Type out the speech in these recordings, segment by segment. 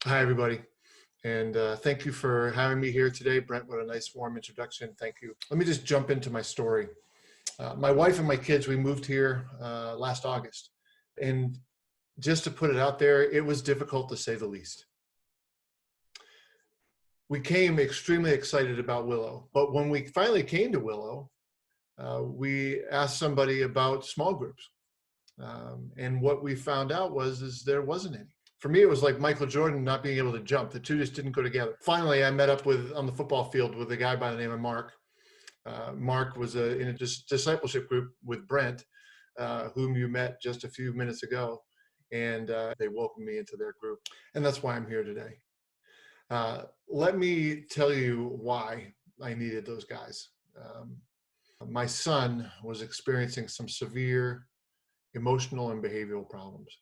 Hi, everybody. And thank you for having me here today. Brent, what a nice warm introduction. Thank you. Let me just jump into my story. My wife and my kids, we moved here last August. And just to put it out there, it was difficult to say the least. We came extremely excited about Willow. But when we finally came to Willow, we asked somebody about small groups. And what we found out is there wasn't any. For me, it was like Michael Jordan not being able to jump. The two just didn't go together. Finally, I met up on the football field with a guy by the name of Mark. Mark was in a discipleship group with Brent, whom you met just a few minutes ago. And they welcomed me into their group. And that's why I'm here today. Let me tell you why I needed those guys. My son was experiencing some severe emotional and behavioral problems.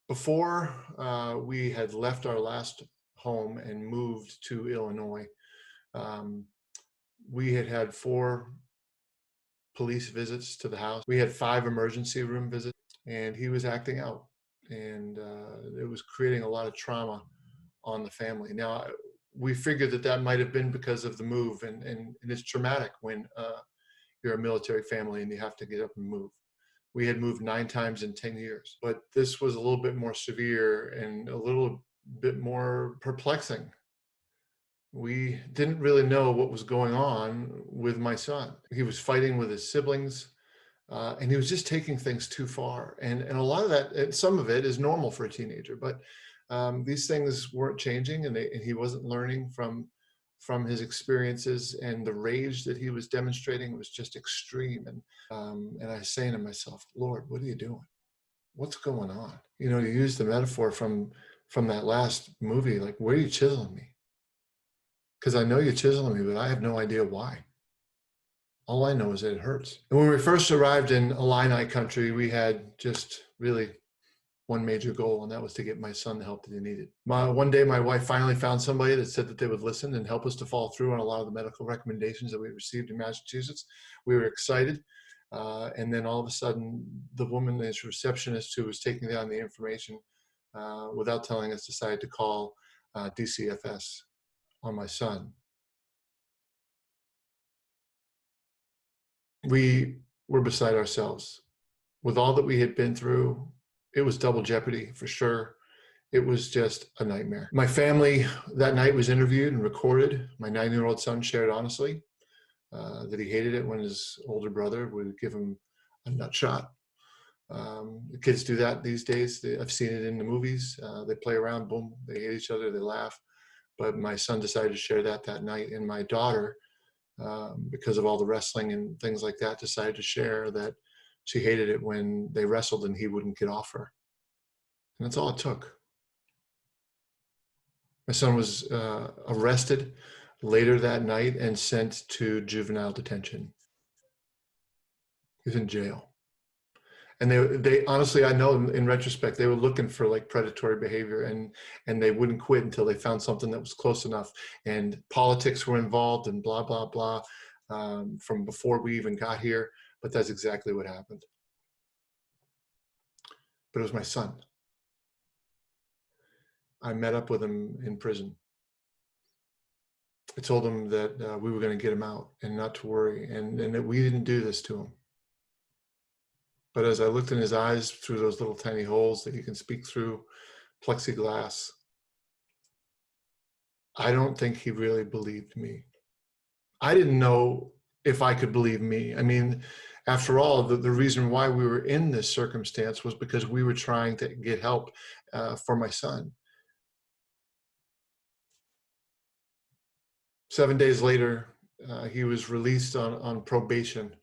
Before we had left our last home and moved to Illinois, we had had 4 police visits to the house. We had 5 emergency room visits, and he was acting out, and it was creating a lot of trauma on the family. Now, we figured that might have been because of the move, and it's traumatic when you're a military family and you have to get up and move. We had moved 9 times in 10 years, but this was a little bit more severe and a little bit more perplexing. We didn't really know what was going on with my son. He was fighting with his siblings, and he was just taking things too far. And a lot of that, some of it is normal for a teenager, but these things weren't changing, and he wasn't learning from his experiences, and the rage that he was demonstrating was just extreme. And I was saying to myself, Lord, what are you doing? What's going on? You know, to use the metaphor from that last movie, like, where are you chiseling me? Because I know you're chiseling me, but I have no idea why. All I know is that it hurts. And when we first arrived in Illini country, we had just really one major goal, and that was to get my son the help that he needed. One day, my wife finally found somebody that said that they would listen and help us to follow through on a lot of the medical recommendations that we received in Massachusetts. We were excited. And then all of a sudden, the woman, this receptionist who was taking down the information without telling us, decided to call DCFS on my son. We were beside ourselves. With all that we had been through, it was double jeopardy for sure. It was just a nightmare. My family that night was interviewed and recorded. My 9-year-old son shared honestly that he hated it when his older brother would give him a nut shot. The kids do that these days. I've seen it in the movies. They play around, boom, they hate each other, they laugh. But my son decided to share that night. And my daughter, because of all the wrestling and things like that, decided to share that she hated it when they wrestled and he wouldn't get off her. And that's all it took. My son was arrested later that night and sent to juvenile detention. He was in jail. And they honestly, I know in retrospect, they were looking for like predatory behavior, and they wouldn't quit until they found something that was close enough. And politics were involved and blah, blah, blah from before we even got here. But that's exactly what happened. But it was my son. I met up with him in prison. I told him that we were going to get him out and not to worry, and that we didn't do this to him. But as I looked in his eyes through those little tiny holes that you can speak through, plexiglass, I don't think he really believed me. I didn't know if I could believe me. I mean, after all, the reason why we were in this circumstance was because we were trying to get help for my son. 7 days later, he was released on probation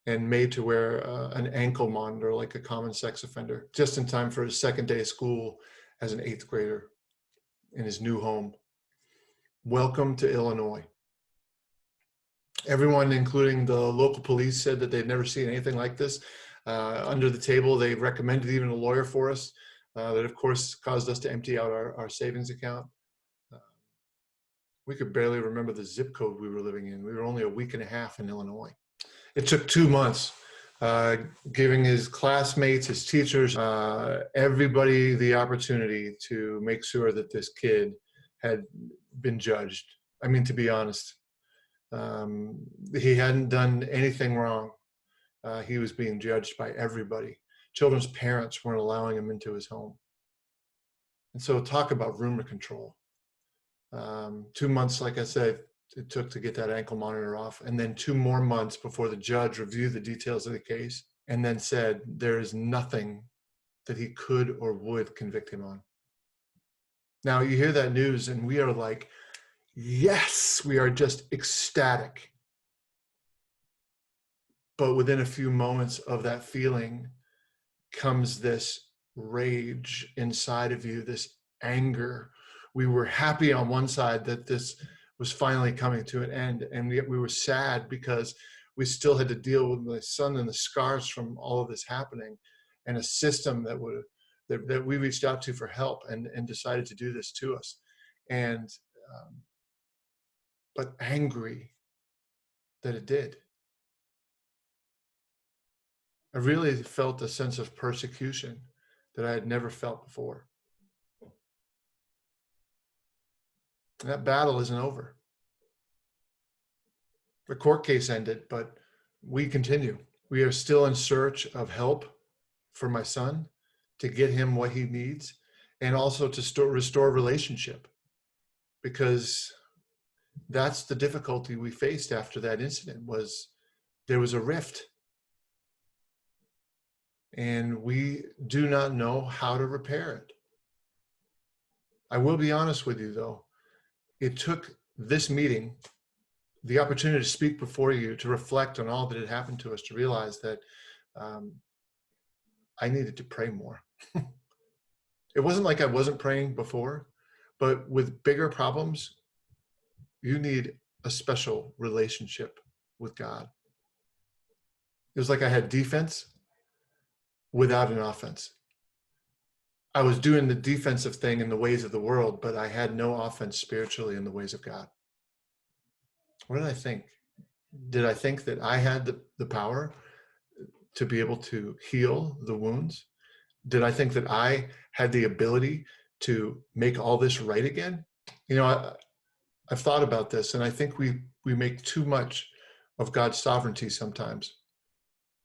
and made to wear an ankle monitor like a common sex offender, just in time for his second day of school as an 8th grader in his new home. Welcome to Illinois. Everyone, including the local police, said that they'd never seen anything like this. Under the table, they recommended even a lawyer for us. That, of course, caused us to empty out our savings account. We could barely remember the zip code we were living in. We were only a week and a half in Illinois. It took 2 months giving his classmates, his teachers, everybody the opportunity to make sure that this kid had been judged. I mean, to be honest, he hadn't done anything wrong. He was being judged by everybody. Children's parents weren't allowing him into his home. And so talk about rumor control. 2 months, like I said, it took to get that ankle monitor off, and then 2 more months before the judge reviewed the details of the case and then said there is nothing that he could or would convict him on. Now you hear that news and we are like, yes, we are just ecstatic. But within a few moments of that feeling comes this rage inside of you, this anger. We were happy on one side that this was finally coming to an end, and yet we were sad because we still had to deal with my son and the scars from all of this happening, and a system that we reached out to for help and decided to do this to us. And but angry that it did. I really felt a sense of persecution that I had never felt before. And that battle isn't over. The court case ended, but we continue. We are still in search of help for my son to get him what he needs, and also to restore relationship, because that's the difficulty we faced after that incident. Was there was a rift, and we do not know how to repair it. I will be honest with you though, it took this meeting, the opportunity to speak before you, to reflect on all that had happened to us, to realize that I needed to pray more. It wasn't like I wasn't praying before, but with bigger problems, you need a special relationship with God. It was like I had defense without an offense. I was doing the defensive thing in the ways of the world, but I had no offense spiritually in the ways of God. What did I think? Did I think that I had the power to be able to heal the wounds? Did I think that I had the ability to make all this right again? You know, I've thought about this, and I think we make too much of God's sovereignty sometimes.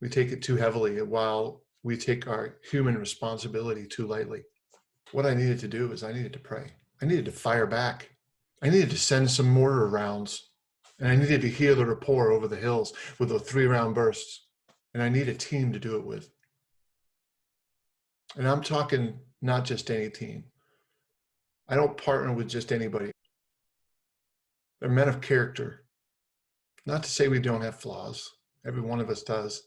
We take it too heavily while we take our human responsibility too lightly. What I needed to do is I needed to pray. I needed to fire back. I needed to send some mortar rounds, and I needed to hear the rapport over the hills with the 3-round bursts. And I need a team to do it with. And I'm talking not just any team. I don't partner with just anybody. They're men of character. Not to say we don't have flaws. Every one of us does.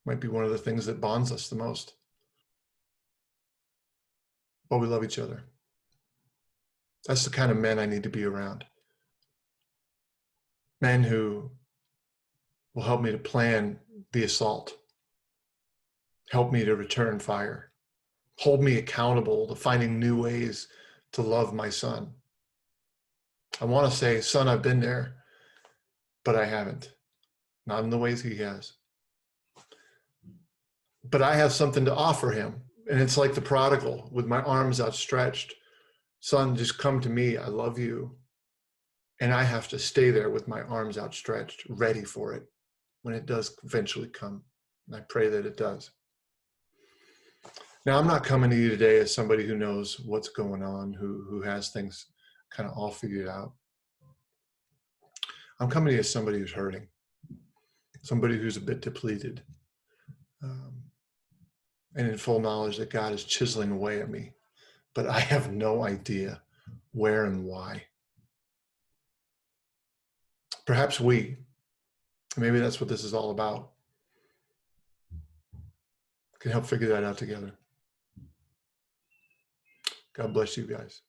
Might be one of the things that bonds us the most. But we love each other. That's the kind of men I need to be around. Men who will help me to plan the assault, help me to return fire, hold me accountable to finding new ways to love my son. I want to say, son, I've been there, but I haven't. Not in the ways he has. But I have something to offer him. And it's like the prodigal with my arms outstretched. Son, just come to me. I love you. And I have to stay there with my arms outstretched, ready for it when it does eventually come. And I pray that it does. Now, I'm not coming to you today as somebody who knows what's going on, who has things kind of all figured out. I'm coming to you as somebody who's hurting, somebody who's a bit depleted, and in full knowledge that God is chiseling away at me, but I have no idea where and why. Perhaps maybe that's what this is all about, can help figure that out together. God bless you guys.